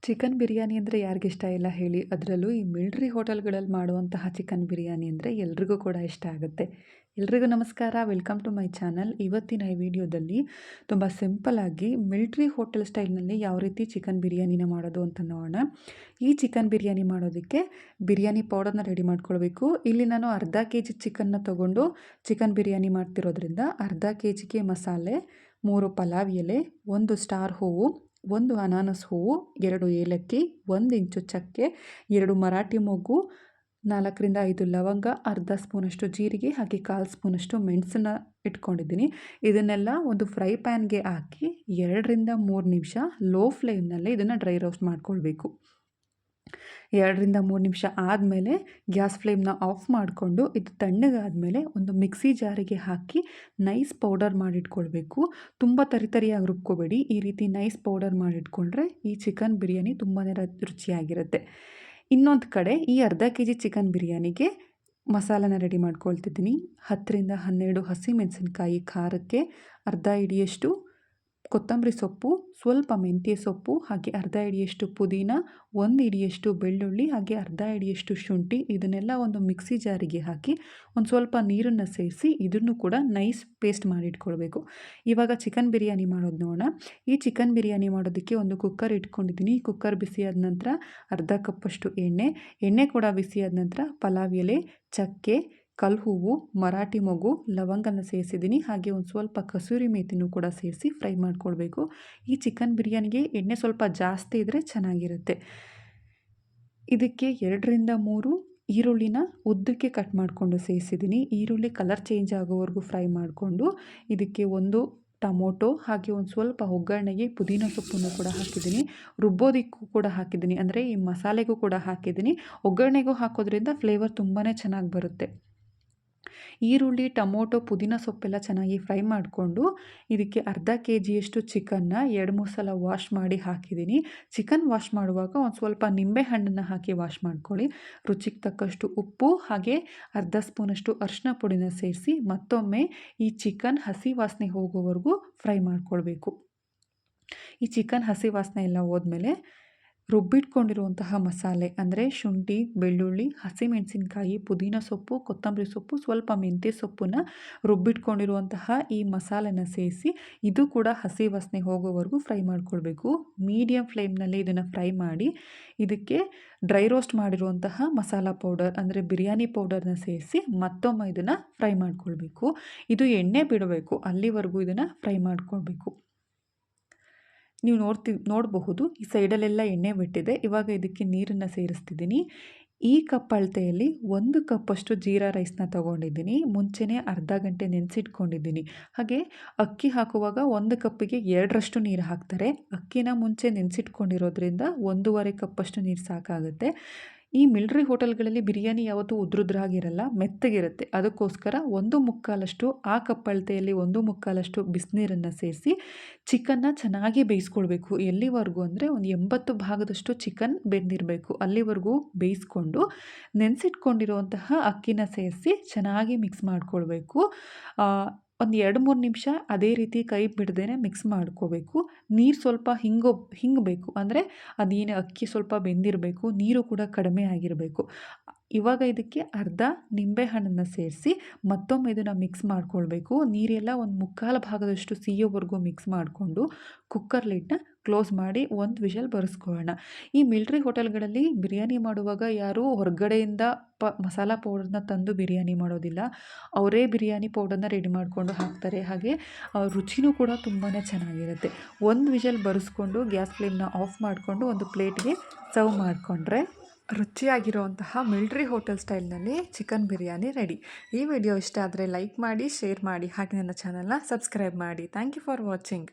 Chicken biryani ಅಂದರೆ ಯಾರಿಗಿಷ್ಟ ಇಲ್ಲ ಹೇಳಿ? ಅದರಲ್ಲೂ ಈ ಮಿಲ್ಟ್ರಿ ಹೋಟೆಲ್‌ಗಳಲ್ಲಿ ಮಾಡುವಂತಹ ಚಿಕನ್ ಬಿರಿಯಾನಿ ಅಂದರೆ ಎಲ್ರಿಗೂ ಕೂಡ ಇಷ್ಟ ಆಗುತ್ತೆ. ಎಲ್ರಿಗೂ ನಮಸ್ಕಾರ, ವೆಲ್ಕಮ್ ಟು ಮೈ ಚಾನಲ್. ಇವತ್ತಿನ ಈ ವಿಡಿಯೋದಲ್ಲಿ ತುಂಬ ಸಿಂಪಲ್ಲಾಗಿ ಮಿಲ್ಟ್ರಿ ಹೋಟೆಲ್ ಸ್ಟೈಲ್‌ನಲ್ಲಿ ಯಾವ ರೀತಿ ಚಿಕನ್ ಬಿರಿಯಾನಿನ ಮಾಡೋದು ಅಂತ ನೋಡೋಣ. ಈ ಚಿಕನ್ ಬಿರಿಯಾನಿ ಮಾಡೋದಕ್ಕೆ ಬಿರಿಯಾನಿ ಪೌಡರ್‌ನ ರೆಡಿ ಮಾಡ್ಕೊಳ್ಬೇಕು. ಇಲ್ಲಿ ನಾನು ಅರ್ಧ ಕೆಜಿ ಚಿಕನ್ನ ತೊಗೊಂಡು ಚಿಕನ್ ಬಿರಿಯಾನಿ ಮಾಡ್ತಿರೋದ್ರಿಂದ ಅರ್ಧ ಕೆಜಿಗೆ ಮಸಾಲೆ, 3 ಪಲಾವ್ ಎಲೆ, 1 ಸ್ಟಾರ್ ಹೂವು, 1 ಅನಾನಸ್ ಹೂವು, 2 ಏಲಕ್ಕಿ, 1 ಇಂಚು ಚಕ್ಕೆ, 2 ಮರಾಠಿ ಮೊಗ್ಗು, 4 ರಿಂದ 5 ಲವಂಗ, ಅರ್ಧ ಸ್ಪೂನಷ್ಟು ಜೀರಿಗೆ ಹಾಗೆ 1/4 ಸ್ಪೂನಷ್ಟು ಮೆಣಸನ್ನ ಇಟ್ಕೊಂಡಿದ್ದೀನಿ. ಇದನ್ನೆಲ್ಲ ಒಂದು ಫ್ರೈ ಪ್ಯಾನ್ಗೆ ಹಾಕಿ 2 ರಿಂದ 3 ನಿಮಿಷ ಲೋ ಫ್ಲೇಮ್‌ನಲ್ಲೇ ಇದನ್ನು ಡ್ರೈ ರೋಸ್ಟ್ ಮಾಡ್ಕೊಳ್ಬೇಕು. 2 ರಿಂದ 3 ನಿಮಿಷ ಆದಮೇಲೆ ಗ್ಯಾಸ್ ಫ್ಲೇಮ್‌ನ ಆಫ್ ಮಾಡಿಕೊಂಡು ಇದು ತಣ್ಣಗಾದಮೇಲೆ ಒಂದು ಮಿಕ್ಸಿ ಜಾರಿಗೆ ಹಾಕಿ ನೈಸ್ ಪೌಡರ್ ಮಾಡಿಟ್ಕೊಳ್ಬೇಕು. ತುಂಬ ತರಿತರಿಯಾಗಿ ರುಬ್ಕೋಬೇಡಿ. ಈ ರೀತಿ ನೈಸ್ ಪೌಡರ್ ಮಾಡಿಟ್ಕೊಂಡ್ರೆ ಈ ಚಿಕನ್ ಬಿರಿಯಾನಿ ತುಂಬಾ ರುಚಿಯಾಗಿರುತ್ತೆ. ಇನ್ನೊಂದು ಕಡೆ ಈ ಅರ್ಧ ಕೆಜಿ ಚಿಕನ್ ಬಿರಿಯಾನಿಗೆ ಮಸಾಲನ ರೆಡಿ ಮಾಡ್ಕೊಳ್ತಿದ್ದೀನಿ. 10 ರಿಂದ 12 ಹಸಿಮೆಣಸಿನಕಾಯಿ ಖಾರಕ್ಕೆ, ಅರ್ಧ ಹಿಡಿಯಷ್ಟು ಕೊತ್ತಂಬರಿ ಸೊಪ್ಪು, ಸ್ವಲ್ಪ ಮೆಂತ್ಯ ಸೊಪ್ಪು, ಹಾಗೆ ಅರ್ಧ ಹಿಡಿಯಷ್ಟು ಪುದೀನ, 1 ಹಿಡಿಯಷ್ಟು ಬೆಳ್ಳುಳ್ಳಿ, ಹಾಗೆ ಅರ್ಧ ಹಿಡಿಯಷ್ಟು ಶುಂಠಿ, ಇದನ್ನೆಲ್ಲ ಒಂದು ಮಿಕ್ಸಿ ಜಾರಿಗೆ ಹಾಕಿ ಒಂದು ಸ್ವಲ್ಪ ನೀರನ್ನು ಸೇರಿಸಿ ಇದನ್ನು ಕೂಡ ನೈಸ್ ಪೇಸ್ಟ್ ಮಾಡಿಟ್ಕೊಳ್ಬೇಕು. ಇವಾಗ ಚಿಕನ್ ಬಿರಿಯಾನಿ ಮಾಡೋದು ನೋಡೋಣ. ಈ ಚಿಕನ್ ಬಿರಿಯಾನಿ ಮಾಡೋದಕ್ಕೆ ಒಂದು ಕುಕ್ಕರ್ ಇಟ್ಕೊಂಡಿದ್ದೀನಿ. ಕುಕ್ಕರ್ ಬಿಸಿಯಾದ ನಂತರ ಅರ್ಧ ಕಪ್ಪಷ್ಟು ಎಣ್ಣೆ ಕೂಡ ಬಿಸಿಯಾದ ನಂತರ ಪಲಾವ್ ಎಲೆ, ಚಕ್ಕೆ, ಕಲ್ ಹೂವು, ಮರಾಠಿ ಮೊಗ್ಗು, ಲವಂಗನ ಸೇರಿಸಿದ್ದೀನಿ. ಹಾಗೆ ಒಂದು ಸ್ವಲ್ಪ ಕಸೂರಿ ಮೇಥಿನೂ ಕೂಡ ಸೇರಿಸಿ ಫ್ರೈ ಮಾಡ್ಕೊಳ್ಬೇಕು. ಈ ಚಿಕನ್ ಬಿರಿಯಾನಿಗೆ ಎಣ್ಣೆ ಸ್ವಲ್ಪ ಜಾಸ್ತಿ ಇದ್ದರೆ ಚೆನ್ನಾಗಿರುತ್ತೆ. ಇದಕ್ಕೆ 2 ರಿಂದ 3 ಈರುಳ್ಳಿನ ಉದ್ದಕ್ಕೆ ಕಟ್ ಮಾಡಿಕೊಂಡು ಸೇರಿಸಿದ್ದೀನಿ. ಈರುಳ್ಳಿ ಕಲರ್ ಚೇಂಜ್ ಆಗೋವರೆಗೂ ಫ್ರೈ ಮಾಡಿಕೊಂಡು ಇದಕ್ಕೆ 1 ಟೊಮೊಟೊ ಹಾಗೆ ಒಂದು ಸ್ವಲ್ಪ ಒಗ್ಗರಣೆಗೆ ಪುದೀನ ಸೊಪ್ಪನ್ನು ಕೂಡ ಹಾಕಿದ್ದೀನಿ. ರುಬ್ಬೋದಕ್ಕೂ ಕೂಡ ಹಾಕಿದ್ದೀನಿ, ಅಂದರೆ ಈ ಮಸಾಲೆಗೂ ಕೂಡ ಹಾಕಿದ್ದೀನಿ. ಒಗ್ಗರಣೆಗೂ ಹಾಕೋದ್ರಿಂದ ಫ್ಲೇವರ್ ತುಂಬಾ ಚೆನ್ನಾಗಿ ಬರುತ್ತೆ. ಈರುಳ್ಳಿ, ಟೊಮೊಟೊ, ಪುದೀನ ಸೊಪ್ಪೆಲ್ಲ ಚೆನ್ನಾಗಿ ಫ್ರೈ ಮಾಡಿಕೊಂಡು ಇದಕ್ಕೆ ಅರ್ಧ ಕೆಜಿಯಷ್ಟು ಚಿಕನ್ನ 2-3 ಸಲ ವಾಶ್ ಮಾಡಿ ಹಾಕಿದ್ದೀನಿ. ಚಿಕನ್ ವಾಶ್ ಮಾಡುವಾಗ ಒಂದು ಸ್ವಲ್ಪ ನಿಂಬೆ ಹಣ್ಣನ್ನು ಹಾಕಿ ವಾಶ್ ಮಾಡ್ಕೊಳ್ಳಿ. ರುಚಿಗೆ ತಕ್ಕಷ್ಟು ಉಪ್ಪು ಹಾಗೆ ಅರ್ಧ ಸ್ಪೂನಷ್ಟು ಅರಿಶಿನ ಪುಡಿನ ಸೇರಿಸಿ ಮತ್ತೊಮ್ಮೆ ಈ ಚಿಕನ್ ಹಸಿ ವಾಸನೆ ಹೋಗೋವರೆಗೂ ಫ್ರೈ ಮಾಡ್ಕೊಳ್ಬೇಕು. ಈ ಚಿಕನ್ ಹಸಿ ವಾಸನೆ ಎಲ್ಲ ಹೋದ್ಮೇಲೆ ರುಬ್ಬಿಟ್ಕೊಂಡಿರುವಂತಹ ಮಸಾಲೆ ಅಂದರೆ ಶುಂಠಿ, ಬೆಳ್ಳುಳ್ಳಿ, ಹಸಿಮೆಣಸಿನಕಾಯಿ, ಪುದೀನ ಸೊಪ್ಪು, ಕೊತ್ತಂಬರಿ ಸೊಪ್ಪು, ಸ್ವಲ್ಪ ಮೆಂತ್ಯ ಸೊಪ್ಪನ್ನು ರುಬ್ಬಿಟ್ಕೊಂಡಿರುವಂತಹ ಈ ಮಸಾಲೆನ ಸೇರಿಸಿ ಇದು ಕೂಡ ಹಸಿ ವಾಸನೆ ಹೋಗೋವರೆಗೂ ಫ್ರೈ ಮಾಡ್ಕೊಳ್ಬೇಕು. ಮೀಡಿಯಮ್ ಫ್ಲೇಮ್ನಲ್ಲಿ ಇದನ್ನು ಫ್ರೈ ಮಾಡಿ ಇದಕ್ಕೆ ಡ್ರೈ ರೋಸ್ಟ್ ಮಾಡಿರುವಂತಹ ಮಸಾಲ ಪೌಡರ್ ಅಂದರೆ ಬಿರಿಯಾನಿ ಪೌಡರ್ನ ಸೇರಿಸಿ ಮತ್ತೊಮ್ಮೆ ಇದನ್ನು ಫ್ರೈ ಮಾಡ್ಕೊಳ್ಬೇಕು. ಇದು ಎಣ್ಣೆ ಬಿಡಬೇಕು, ಅಲ್ಲಿವರೆಗೂ ಇದನ್ನು ಫ್ರೈ ಮಾಡ್ಕೊಳ್ಬೇಕು. ನೀವು ನೋಡಬಹುದು ಈ ಸೈಡಲ್ಲೆಲ್ಲ ಎಣ್ಣೆ ಬಿಟ್ಟಿದೆ. ಇವಾಗ ಇದಕ್ಕೆ ನೀರನ್ನು ಸೇರಿಸ್ತಿದ್ದೀನಿ. ಈ ಕಪ್ ಅಳತೆಯಲ್ಲಿ 1 ಕಪ್ಪಷ್ಟು ಜೀರಾ ರೈಸ್ನ ತೊಗೊಂಡಿದ್ದೀನಿ. ಮುಂಚೆನೇ ಅರ್ಧ ಗಂಟೆ ನೆನೆಸಿಟ್ಕೊಂಡಿದ್ದೀನಿ. ಹಾಗೆ ಅಕ್ಕಿ ಹಾಕುವಾಗ 1 ಕಪ್ಪಿಗೆ 2ರಷ್ಟು ನೀರು ಹಾಕ್ತಾರೆ. ಅಕ್ಕಿನ ಮುಂಚೆ ನೆನೆಸಿಟ್ಕೊಂಡಿರೋದ್ರಿಂದ 1.5 ಕಪ್ಪಷ್ಟು ನೀರು ಸಾಕಾಗುತ್ತೆ. ಈ ಮಿಲ್ಟ್ರಿ ಹೋಟೆಲ್ಗಳಲ್ಲಿ ಬಿರಿಯಾನಿ ಯಾವತ್ತೂ ಉದ್ರುದ್ರಾಗಿರಲ್ಲ, ಮೆತ್ತಗಿರುತ್ತೆ. ಅದಕ್ಕೋಸ್ಕರ 1/4 ಆ ಕಪ್ ಅಳತೆಯಲ್ಲಿ 1/4 ಬಿಸಿನೀರನ್ನು ಸೇರಿಸಿ ಚಿಕನ್ನ ಚೆನ್ನಾಗಿ ಬೇಯಿಸ್ಕೊಳ್ಬೇಕು. ಎಲ್ಲಿವರೆಗೂ ಅಂದರೆ ಒಂದು 80 ಭಾಗದಷ್ಟು ಚಿಕನ್ ಬೆಂದಿರಬೇಕು. ಅಲ್ಲಿವರೆಗೂ ಬೇಯಿಸ್ಕೊಂಡು ನೆನೆಸಿಟ್ಕೊಂಡಿರುವಂತಹ ಅಕ್ಕಿನ ಸೇರಿಸಿ ಚೆನ್ನಾಗಿ ಮಿಕ್ಸ್ ಮಾಡ್ಕೊಳ್ಬೇಕು. ಒಂದು 2-3 ನಿಮಿಷ ಅದೇ ರೀತಿ ಕೈ ಬಿಡದೇನೆ ಮಿಕ್ಸ್ ಮಾಡ್ಕೋಬೇಕು. ನೀರು ಸ್ವಲ್ಪ ಹಿಂಗಬೇಕು, ಅಂದರೆ ಅದೇನು ಅಕ್ಕಿ ಸ್ವಲ್ಪ ಬೆಂದಿರಬೇಕು, ನೀರು ಕೂಡ ಕಡಿಮೆ ಆಗಿರಬೇಕು. ಇವಾಗ ಇದಕ್ಕೆ ಅರ್ಧ ನಿಂಬೆ ಹಣ್ಣನ್ನು ಸೇರಿಸಿ ಮತ್ತೊಮ್ಮೆ ಇದನ್ನು ಮಿಕ್ಸ್ ಮಾಡ್ಕೊಳ್ಬೇಕು. ನೀರೆಲ್ಲ ಒಂದು 3/4 ಭಾಗದಷ್ಟು ಸಿಯೋವರೆಗೂ ಮಿಕ್ಸ್ ಮಾಡಿಕೊಂಡು ಕುಕ್ಕರ್ ಲಿಡ್ನ ಕ್ಲೋಸ್ ಮಾಡಿ 1 ವಿಷಲ್ ಬರೆಸ್ಕೊಳ್ಳೋಣ. ಈ ಮಿಲ್ಟ್ರಿ ಹೋಟೆಲ್ಗಳಲ್ಲಿ ಬಿರಿಯಾನಿ ಮಾಡುವಾಗ ಯಾರೂ ಹೊರಗಡೆಯಿಂದ ಮಸಾಲ ಪೌಡರ್ನ ತಂದು ಬಿರಿಯಾನಿ ಮಾಡೋದಿಲ್ಲ. ಅವರೇ ಬಿರಿಯಾನಿ ಪೌಡರ್ನ ರೆಡಿ ಮಾಡಿಕೊಂಡು ಹಾಕ್ತಾರೆ. ಹಾಗೆ ರುಚಿನೂ ಕೂಡ ತುಂಬಾ ಚೆನ್ನಾಗಿರುತ್ತೆ. 1 ವಿಷಲ್ ಬರೆಸ್ಕೊಂಡು ಗ್ಯಾಸ್ ಫ್ಲೇಮ್ನ ಆಫ್ ಮಾಡಿಕೊಂಡು ಒಂದು ಪ್ಲೇಟ್ಗೆ ಸರ್ವ್ ಮಾಡಿಕೊಂಡ್ರೆ ರುಚಿಯಾಗಿರುವಂತಹ ಮಿಲ್ಟ್ರಿ ಹೋಟೆಲ್ ಸ್ಟೈಲ್ನಲ್ಲಿ ಚಿಕನ್ ಬಿರಿಯಾನಿ ರೆಡಿ. ಈ ವಿಡಿಯೋ ಇಷ್ಟ ಆದರೆ ಲೈಕ್ ಮಾಡಿ, ಶೇರ್ ಮಾಡಿ, ಹಾಗೆ ನನ್ನ ಚಾನಲ್ನ ಸಬ್ಸ್ಕ್ರೈಬ್ ಮಾಡಿ. Thank you for watching.